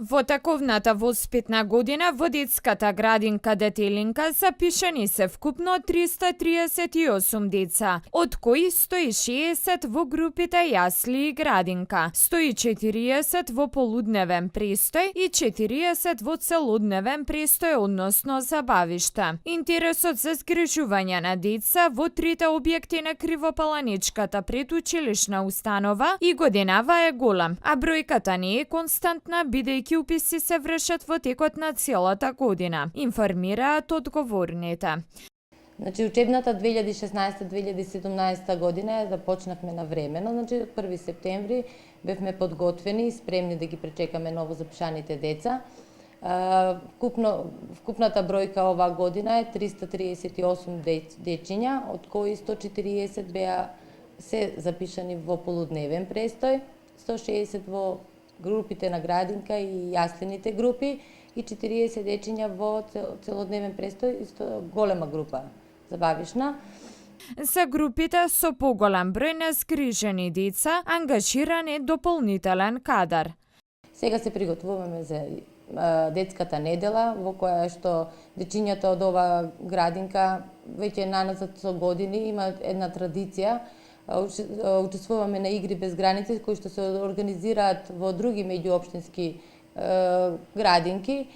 Во таковната воспитна година во детската градинка Детелинка запишани се вкупно 338 деца, од кои 160 во групите јасли и градинка, 140 во полудневен престој и 40 во целодневен престој, односно забавишта. Интересот за згрижување на деца во трите објекти на Кривопаланичката предучилишна установа и годинава е голем, а бројката не е константна, бидејќи уписи се вршат во текот на целата година, информираат одговорните. Значи, учебната 2016-2017 година ја започнавме навремено, значи од 1 септември бевме подготвени и спремни да ги пречекаме ново запишаните деца. Вкупната бројка оваа година е 338 дечиња, од кои 140 беа се запишани во полудневен престој, 160 во групите на градинка и јаслените групи и 40 дечиња во целодневен престој, исто голема група забавишна. За групите со поголем број на згрижени деца ангажиран е дополнителен кадар. Сега се приготвуваме за детската недела, во која што дечињата од оваа градинка веќе наназад со години има една традиција. Учествуваме на игри без граници кои што се организираат во други меѓуопштински градинки.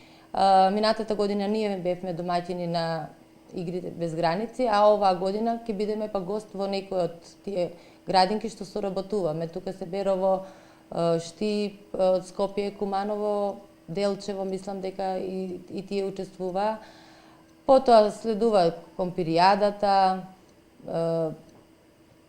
Минатата година ние бевме домаќини на игрите без граници, а оваа година ќе бидеме па гост во некој од тие градинки што соработуваме. Тука се Берово, Штип, од Скопје, Куманово, Делчево, мислам дека и тие учествуваа. Потоа следува компиријадата,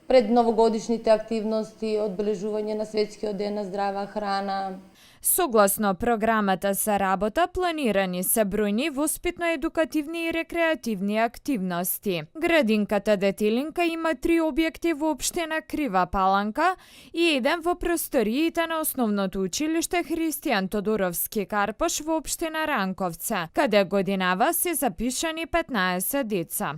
пред новогодишните активности, одбележување на Светскиот ден на здрава храна. Согласно програмата за работа, планирани се бројни воспитно-едукативни и рекреативни активности. Градинката Детелинка има 3 објекти во општина Крива Паланка и еден во просториите на основното училиште Христијан Тодоровски Карпош во општина Ранковце, каде годинава се запишани 15 деца.